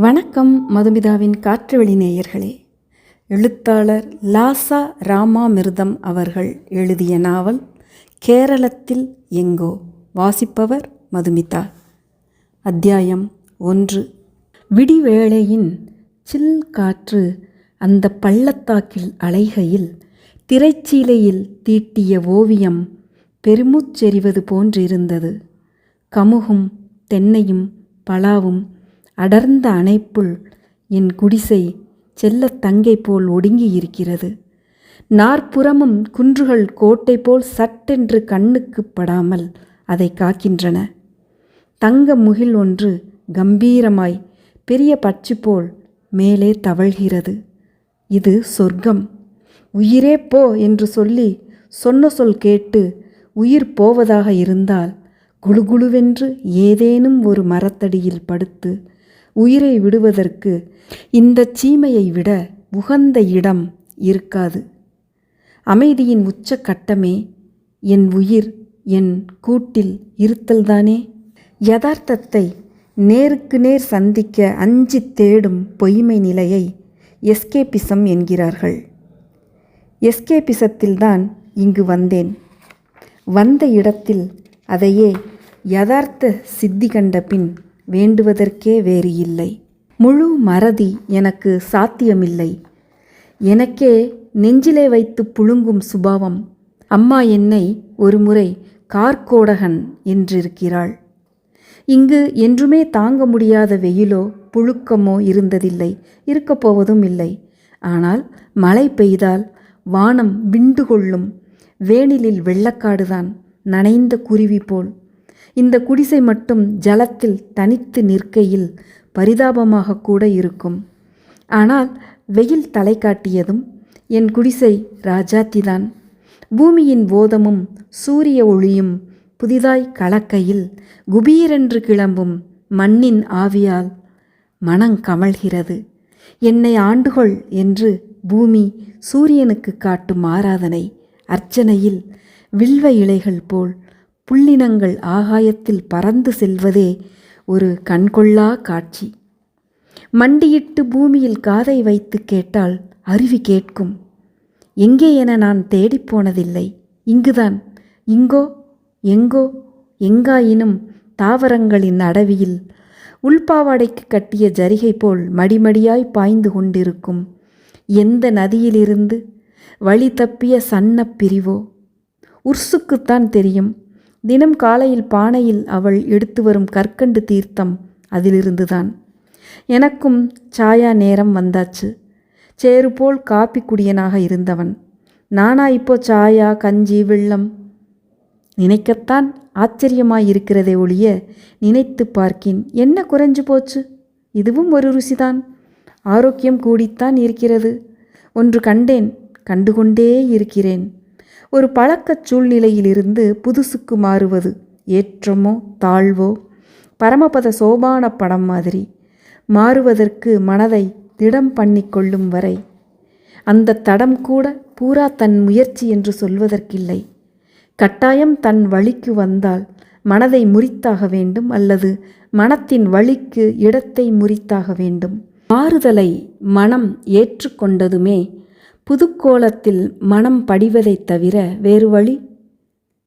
வணக்கம் மதுமிதாவின் காற்றுவெளி நேயர்களே. எழுத்தாளர் லாசா ராமாமிர்தம் அவர்கள் எழுதிய நாவல் கேரளத்தில் எங்கோ. வாசிப்பவர் மதுமிதா. அத்தியாயம் 1. விடிவேளையின் சில் காற்று அந்த பள்ளத்தாக்கில் அலைகையில் திரைச்சீலையில் தீட்டிய ஓவியம் பெருமூச்செறிவது போன்றிருந்தது. கமுகும் தென்னையும் பலாவும் அடர்ந்த அணைப்புள் என் குடிசை செல்லத் தங்கை போல் ஒடுங்கியிருக்கிறது. நாற்புறமும் குன்றுகள் கோட்டை போல் சட்டென்று கண்ணுக்கு படாமல் அதை காக்கின்றன. தங்க முகில் ஒன்று கம்பீரமாய் பெரிய பட்சி போல் மேலே தவழ்கிறது. இது சொர்க்கம். உயிரே போ என்று சொல்லி சொன்ன சொல் கேட்டு உயிர் போவதாக இருந்தால் குழுகுழுவென்று ஏதேனும் ஒரு மரத்தடியில் படுத்து உயிரை விடுவதற்கு இந்த சீமையை விட உகந்த இடம் இருக்காது. அமைதியின் உச்சக்கட்டமே என் உயிர் என் கூட்டில் இருத்தல்தானே. யதார்த்தத்தை நேருக்கு நேர் சந்திக்க அஞ்சி தேடும் பொய்மை நிலையை எஸ்கேபிசம் என்கிறார்கள். எஸ்கேபிசத்தில்தான் இங்கு வந்தேன். வந்த இடத்தில் அதையே யதார்த்த சித்தி கண்ட பின் வேண்டுவதற்கே வேறு இல்லை. முழு மறதி எனக்கு சாத்தியமில்லை. எனக்கே நெஞ்சிலே வைத்து புழுங்கும் சுபாவம். அம்மா என்னை ஒரு முறை கார்கோடகன் என்றிருக்கிறாள். இங்கு என்றுமே தாங்க முடியாத வெயிலோ புழுக்கமோ இருந்ததில்லை, இருக்கப் போவதும் இல்லை. ஆனால் மழை பெய்தால் வானம் விண்டு கொள்ளும். வேனிலில் வெள்ளக்காடுதான், நனைந்த குருவி போல். இந்த குடிசை மட்டும் ஜலத்தில் தனித்து நிற்கையில் பரிதாபமாக கூட இருக்கும். ஆனால் வெயில் தலை காட்டியதும் என் குடிசை ராஜாத்திதான். பூமியின் போதமும் சூரிய ஒளியும் புதிதாய் கலக்கையில் குபீரென்று கிளம்பும் மண்ணின் ஆவியால் மனம் கமழ்கிறது. என்னை ஆண்டுகொள் என்று பூமி சூரியனுக்கு காட்டும் ஆராதனை அர்ச்சனையில் வில்வ இலைகள் போல் புள்ளினங்கள் ஆகாயத்தில் பறந்து செல்வதே ஒரு கண்கொள்ளா காட்சி. மண்டியிட்டு பூமியில் காதை வைத்து கேட்டால் அருவி கேட்கும். எங்கே என நான் தேடிப்போனதில்லை. இங்குதான். இங்கோ எங்கோ எங்காயினும் தாவரங்களின் அடவியில் உள்பாவாடைக்கு கட்டிய ஜரிகை போல் மடிமடியாய் பாய்ந்து கொண்டிருக்கும் எந்த நதியிலிருந்து வழி தப்பிய சன்ன பிரிவோ உர்சுக்குத்தான் தெரியும். தினம் காலையில் பானையில் அவள் எடுத்து வரும் கற்கண்டு தீர்த்தம் அதிலிருந்துதான். எனக்கும் சாயா நேரம் வந்தாச்சு. சேறு போல் காப்பி குடியனாக இருந்தவன் நானா இப்போ சாயா கஞ்சி வெள்ளம்? நினைக்கத்தான் ஆச்சரியமாயிருக்கிறதே ஒழிய நினைத்து பார்க்கின் என்ன குறைஞ்சு போச்சு? இதுவும் ஒரு ருசிதான். ஆரோக்கியம் கூடித்தான் இருக்கிறது. ஒன்று கண்டேன், கண்டுகொண்டே இருக்கிறேன். ஒரு பழக்கச் சூழ்நிலையிலிருந்து புதுசுக்கு மாறுவது ஏற்றமோ தாழ்வோ பரமபத சோபான படம் மாதிரி மாறுவதற்கு மனதை திடம் பண்ணி கொள்ளும் வரை அந்த தடம் கூட பூரா தன் முயற்சி என்று சொல்வதற்கில்லை. கட்டாயம் தன் வழிக்கு வந்தால் மனதை முறித்தாக வேண்டும், அல்லது மனத்தின் வழிக்கு இடத்தை முறித்தாக வேண்டும். மாறுதலை மனம் ஏற்றுக்கொண்டதுமே புதுக்கோலத்தில் மனம் படிவதைத் தவிர வேறு வழி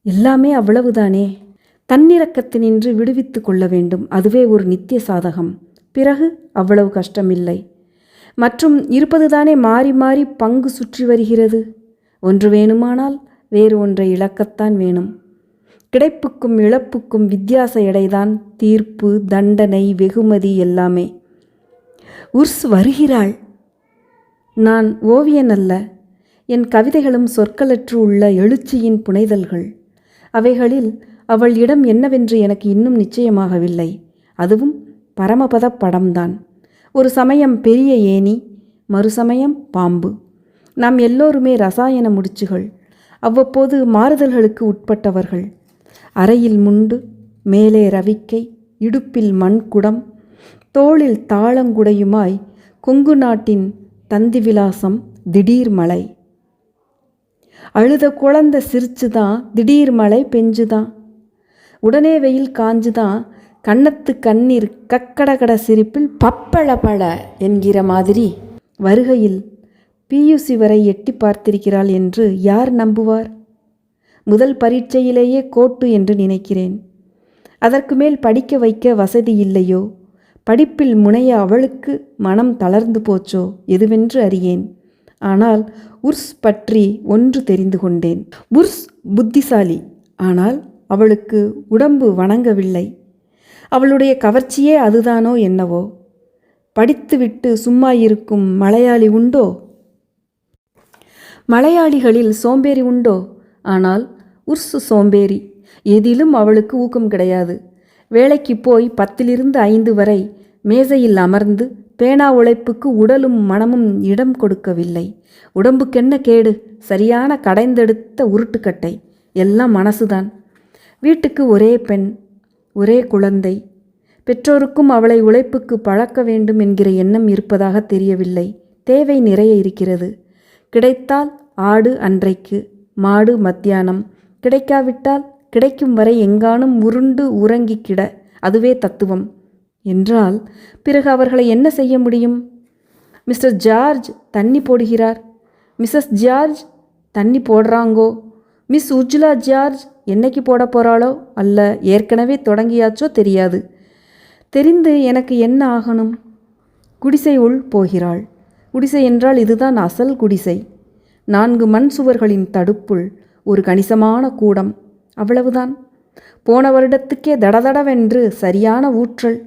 எல்லாமே அவ்வளவுதானே. தன்னிறக்கத்தினின்று விடுவித்து கொள்ள வேண்டும். அதுவே ஒரு நித்திய சாதகம். பிறகு அவ்வளவு கஷ்டமில்லை. மற்றும் இருப்பதுதானே மாறி மாறி பங்கு சுற்றி வருகிறது. ஒன்று வேணுமானால் வேறு ஒன்றை இழக்கத்தான் வேணும். கிடைப்புக்கும் இழப்புக்கும் வித்தியாச எடைதான் தீர்ப்பு, தண்டனை, வெகுமதி எல்லாமே. உர்ஸ் வருகிறாள். நான் ஓவியன் அல்ல. என் கவிதைகளும் சொற்களற்று உள்ள எழுச்சியின் புனைதல்கள். அவைகளில் அவள் இடம் என்னவென்று எனக்கு இன்னும் நிச்சயமாகவில்லை. அதுவும் பரமபத படம்தான். ஒரு சமயம் பெரிய ஏணி, மறுசமயம் பாம்பு. நாம் எல்லோருமே ரசாயன முடிச்சுகள். அவ்வப்போது மாறுதல்களுக்கு உட்பட்டவர்கள். அறையில் முண்டு, மேலே ரவிக்கை, இடுப்பில் மண்குடம், தோளில் தாளங்குடையுமாய் கொங்கு நாட்டின் தந்தி விலாசம். திடீர் மழை. அழுத குழந்தை சிரிச்சுதான். திடீர் மழை பெஞ்சுதான். உடனே வெயில் காஞ்சுதான். கன்னத்து கண்ணீர் கக்கடகட சிரிப்பில் பப்பளபள என்கிற மாதிரி வருகையில் பியூசி வரை எட்டி பார்த்திருக்கிறாள் என்று யார் நம்புவார்? முதல் பரீட்சையிலேயே கோட்டு என்று நினைக்கிறேன். அதற்கு மேல் படிக்க வைக்க வசதி இல்லையோ, படிப்பில் முனைய அவளுக்கு மனம் தளர்ந்து போச்சோ எதுவென்று அறியேன். ஆனால் உர்ஸ் பற்றி ஒன்று தெரிந்து கொண்டேன். உர்ஸ் புத்திசாலி, ஆனால் அவளுக்கு உடம்பு வணங்கவில்லை. அவளுடைய கவர்ச்சியே அதுதானோ என்னவோ. படித்துவிட்டு சும்மா இருக்கும் மலையாளி உண்டோ? மலையாளிகளில் சோம்பேறி உண்டோ? ஆனால் உர்ஸ் சோம்பேறி. எதிலும் அவளுக்கு ஊக்கம் கிடையாது. வேலைக்கு போய் 10 to 5 வரை மேசையில் அமர்ந்து பேனா உழைப்புக்கு உடலும் மனமும் இடம் கொடுக்கவில்லை. உடம்புக்கென்ன கேடு? சரியான கடைந்தெடுத்த உருட்டுக்கட்டை. எல்லாம் மனசுதான். வீட்டுக்கு ஒரே பெண், ஒரே குழந்தை. பெற்றோருக்கும் அவளை உழைப்புக்கு பழக்க வேண்டும் என்கிற எண்ணம் இருப்பதாக தெரியவில்லை. தேவை நிறைய இருக்கிறது. கிடைத்தால் ஆடு அன்றைக்கு, மாடு மத்தியானம். கிடைக்காவிட்டால் கிடைக்கும் வரை எங்கானும் உருண்டு உறங்கிக்கிட. அதுவே தத்துவம் என்றால் பிறகு அவர்களை என்ன செய்ய முடியும்? மிஸ்டர் ஜார்ஜ் தண்ணி போடுகிறார். மிஸ்ஸஸ் ஜார்ஜ் தண்ணி போடுறாங்கோ. மிஸ் உஜ்லா ஜார்ஜ் என்னைக்கு போட போகிறாளோ, அல்ல ஏற்கனவே தொடங்கியாச்சோ தெரியாது. தெரிந்து எனக்கு என்ன ஆகணும்? குடிசை உள் போகிறாள். குடிசை என்றால் இதுதான் அசல் குடிசை. 4 மண் சுவர்களின் தடுப்புள் ஒரு கணிசமான கூடம். அவ்வளவுதான். போன வருடத்துக்கே தடதடவென்று சரியான ஊற்றல்.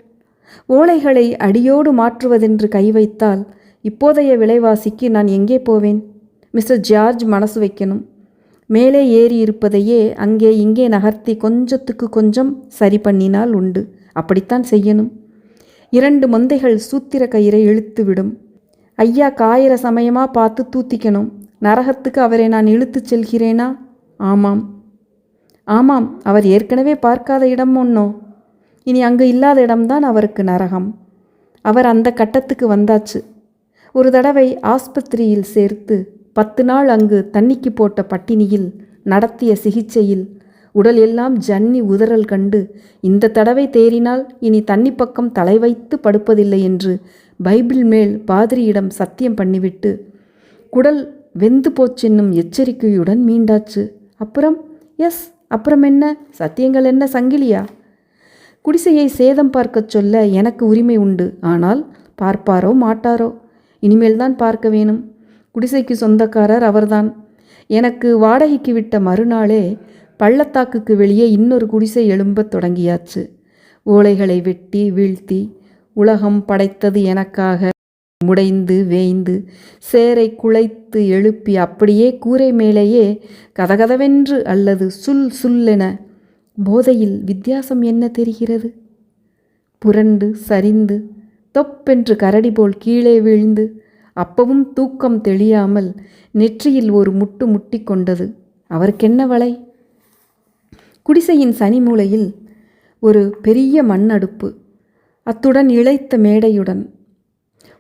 ஓலைகளை அடியோடு மாற்றுவதென்று கை வைத்தால் இப்போதைய விலைவாசிக்கு நான் எங்கே போவேன்? மிஸ்டர் ஜார்ஜ் மனசு வைக்கணும். மேலே ஏறி இருப்பதையே அங்கே இங்கே நகர்த்தி கொஞ்சத்துக்கு கொஞ்சம் சரி பண்ணினால் உண்டு. அப்படித்தான் செய்யணும். 2 மொந்தைகள் சூத்திர கயிறை இழுத்துவிடும். ஐயா காயிற சமயமாக பார்த்து தூத்திக்கணும். நரகத்துக்கு அவரை நான் இழுத்துச் செல்கிறேனா? ஆமாம் ஆமாம், அவர் ஏற்கனவே பார்க்காத இடம் ஒன்னோ. இனி அங்கு இல்லாத இடம்தான் அவருக்கு நரகம். அவர் அந்த கட்டத்துக்கு வந்தாச்சு. ஒரு தடவை ஆஸ்பத்திரியில் சேர்த்து 10 நாள் அங்கு தண்ணிக்கு போட்ட பட்டினியில் நடத்திய சிகிச்சையில் உடல் எல்லாம் ஜன்னி உதறல் கண்டு இந்த தடவை தேறினால் இனி தண்ணி பக்கம் தலை வைத்து படுப்பதில்லை என்று பைபிள் மேல் பாதிரியிடம் சத்தியம் பண்ணிவிட்டு குடல் வெந்து போச்சென்னும் எச்சரிக்கையுடன் மீண்டாச்சு. அப்புறம் என்ன? சத்தியங்கள் என்ன சங்கிலியா? குடிசையை சேதம் பார்க்க சொல்ல எனக்கு உரிமை உண்டு. ஆனால் பார்ப்பாரோ மாட்டாரோ? இனிமேல்தான் பார்க்க வேணும். குடிசைக்கு சொந்தக்காரர் அவர்தான். எனக்கு வாடகைக்கு விட்ட மறுநாளே பள்ளத்தாக்குக்கு வெளியே இன்னொரு குடிசை எழும்பத் தொடங்கியாச்சு. ஓலைகளை வெட்டி வீழ்த்தி உலகம் படைத்தது எனக்காக முடைந்து வேய்ந்து சேரை குலைத்து எழுப்பி அப்படியே கூரை மேலேயே கதகதவென்று அல்லது சுல் சுல்லென. போதையில் வித்தியாசம் என்ன தெரிகிறது? புரண்டு சரிந்து தொப்பென்று கரடி போல் கீழே வீழ்ந்து அப்பவும் தூக்கம் தெளியாமல் நெற்றியில் ஒரு முட்டு முட்டி கொண்டது. அவருக்கென்ன வலை? குடிசையின் சனி மூலையில் ஒரு பெரிய மண் அடுப்பு, அத்துடன் இளைத்த மேடையுடன்.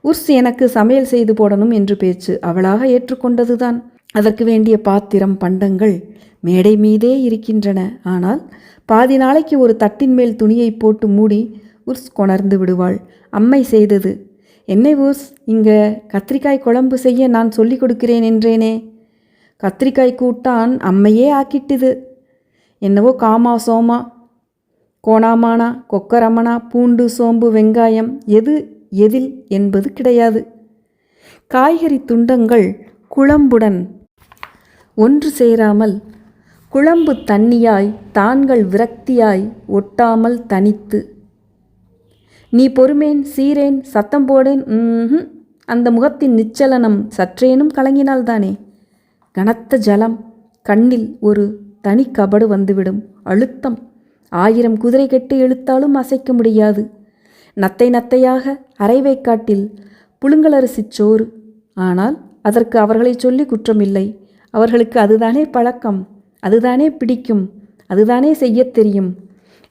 உர்ஸ் எனக்கு சமையல் செய்து போடணும் என்று பேச்சு. அவளாக ஏற்றுக்கொண்டதுதான். அதற்கு வேண்டிய பாத்திரம் பண்டங்கள் மேடை மீதே இருக்கின்றன. ஆனால் பாதி நாளைக்கு ஒரு தட்டின் மேல் துணியை போட்டு மூடி உர்ஸ் கொணர்ந்து விடுவாள். அம்மை செய்தது. என்னை உர்ஸ், இங்கே கத்திரிக்காய் குழம்பு செய்ய நான் சொல்லி கொடுக்கிறேன் என்றேனே. கத்திரிக்காய் கூட்டான் அம்மையே ஆக்கிட்டுது. என்னவோ காமா சோமா கோணாமானா கொக்கரமனா பூண்டு சோம்பு வெங்காயம் எது எதில் என்பது கிடையாது. காய்கறி துண்டங்கள் குழம்புடன் ஒன்று சேராமல் குழம்பு தண்ணியாய் தான்கள் விரக்தியாய் ஒட்டாமல் தனித்து. நீ பொறுமேன் சீரேன் சத்தம் போடேன். அந்த முகத்தின் நிச்சலனம் சற்றேனும் கலங்கினால்தானே. கனத்த ஜலம். கண்ணில் ஒரு தனி கபடு வந்துவிடும். அழுத்தம். 1000 குதிரை கெட்டு இழுத்தாலும் அசைக்க முடியாது. நத்தை நத்தையாக அரைவேக்காட்டில் புழுங்கலரிசிச் சோறு. ஆனால் அதற்கு அவர்களை சொல்லி குற்றமில்லை. அவர்களுக்கு அதுதானே பழக்கம், அதுதானே பிடிக்கும், அதுதானே செய்யத் தெரியும்.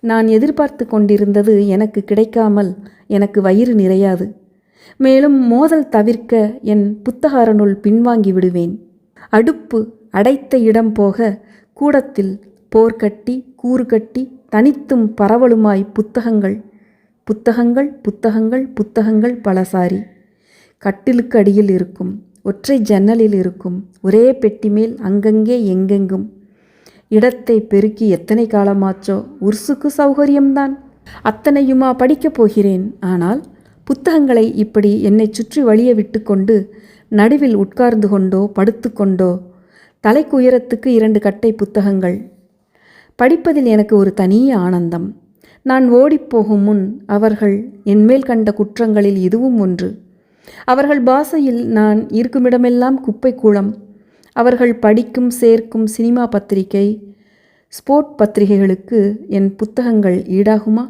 நான் எதிர்பார்த்து கொண்டிருந்தது எனக்கு கிடைக்காமல் எனக்கு வயிறு நிறையாது. மேலும் மோதல் தவிர்க்க என் புத்தக அரணுள் பின்வாங்கி விடுவேன். அடுப்பு அடைத்த இடம் போக கூடத்தில் போர்க்கட்டி கூறு கட்டி தனித்தும் பரவலுமாய் புத்தகங்கள் புத்தகங்கள் புத்தகங்கள் புத்தகங்கள் பலசாரி. கட்டிலுக்கு அடியில் இருக்கும், ஒற்றை ஜன்னலில் இருக்கும், ஒரே பெட்டி மேல் அங்கங்கே எங்கெங்கும். இடத்தை பெருக்கி எத்தனை காலமாச்சோ. உர்சுக்கு சௌகரியம்தான். அத்தனையுமா படிக்கப் போகிறேன். ஆனால் புத்தகங்களை இப்படி என்னை சுற்றி வழிய விட்டு கொண்டு நடுவில் உட்கார்ந்து கொண்டோ படுத்து கொண்டோ தலைக்கு உயரத்துக்கு 2 கட்டை புத்தகங்கள் படிப்பதில் எனக்கு ஒரு தனி ஆனந்தம். நான் ஓடிப்போகும் முன் அவர்கள் என்மேல் கண்ட குற்றங்களில் இதுவும் ஒன்று. அவர்கள் பாஷையில் நான் இருக்குமிடமெல்லாம் குப்பை கூளம். அவர்கள் படிக்கும் சேர்க்கும் சினிமா பத்திரிகை, ஸ்போர்ட் பத்திரிகைகளுக்கு என் புத்தகங்கள் ஈடாகுமா?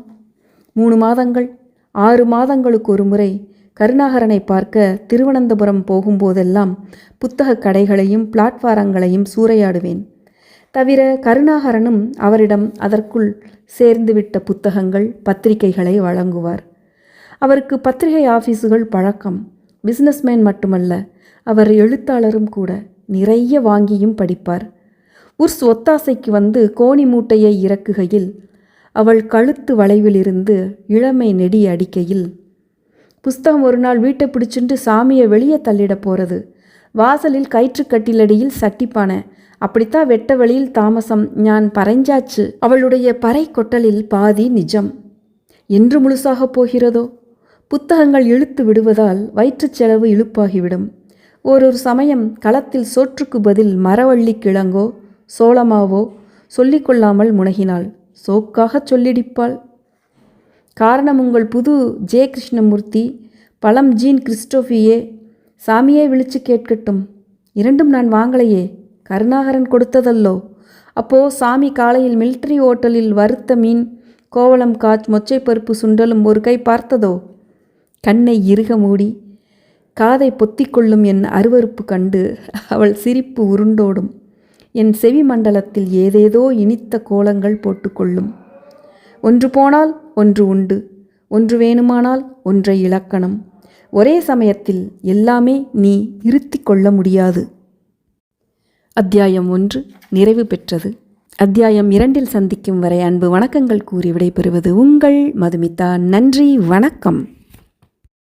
3 மாதங்கள் 6 மாதங்களுக்கு ஒரு முறை கருணாகரனை பார்க்க திருவனந்தபுரம் போகும்போதெல்லாம் புத்தக கடைகளையும் பிளாட்பாரங்களையும் சூறையாடுவேன். தவிர கருணாகரனும் அவரிடம் அதற்குள் சேர்ந்துவிட்ட புத்தகங்கள் பத்திரிகைகளை வழங்குவார். அவருக்கு பத்திரிகை ஆஃபீஸுகள் பழக்கம். பிஸ்னஸ்மேன் மட்டுமல்ல, அவர் எழுத்தாளரும் கூட. நிறைய வாங்கியும் படிப்பார். உர்ஸ் ஒத்தாசைக்கு வந்து கோணி மூட்டையை இறக்குகையில், அவள் கழுத்து வளைவிலிருந்து இளமை நெடி அடிக்கையில், புஸ்தகம் ஒரு நாள் வீட்டை பிடிச்சுட்டு சாமியை வெளியே தள்ளிட போகிறது. வாசலில் கயிற்றுக்கட்டிலடியில் சட்டிப்பானை. அப்படித்தான் வெட்ட வழியில் தாமசம். ஞான் பறைஞ்சாச்சு. அவளுடைய பறை கொட்டலில் பாதி நிஜம். என்று முழுசாகப் போகிறதோ? புத்தகங்கள் இழுத்து விடுவதால் வயிற்றுச் செலவு இழுப்பாகிவிடும். ஒரு சமயம் களத்தில் சோற்றுக்கு பதில் மரவள்ளி கிழங்கோ சோளமாவோ சொல்லிக்கொள்ளாமல் முனகினாள். சோக்காகச் சொல்லிடிப்பாள். காரணம் உங்கள் புது ஜே கிருஷ்ணமூர்த்தி, பழம் ஜீன் கிறிஸ்டோஃபியே. சாமியே விழிச்சு கேட்கட்டும். 2ம் நான் வாங்கலையே, கருணாகரன் கொடுத்ததல்லோ. அப்போ சாமி காலையில் மிலிட்ரி ஓட்டலில் வறுத்த மீன், கோவளம் காச், மொச்சைப்பருப்பு சுண்டலும் ஒரு கை பார்த்ததோ? கண்ணை இறுக மூடி காதை பொத்திக்கொள்ளும் என் அருவருப்பு கண்டு அவள் சிரிப்பு உருண்டோடும். என் செவி மண்டலத்தில் ஏதேதோ இனித்த கோலங்கள் போட்டுக்கொள்ளும். ஒன்று போனால் ஒன்று உண்டு, ஒன்று வேணுமானால் ஒன்றை இழக்கணும். ஒரே சமயத்தில் எல்லாமே நீ இருத்தி கொள்ள முடியாது. அத்தியாயம் 1 நிறைவு பெற்றது. அத்தியாயம் 2 சந்திக்கும் வரை அன்பு வணக்கங்கள் கூறி விடைபெறுவது உங்கள் மதுமிதா. நன்றி, வணக்கம்.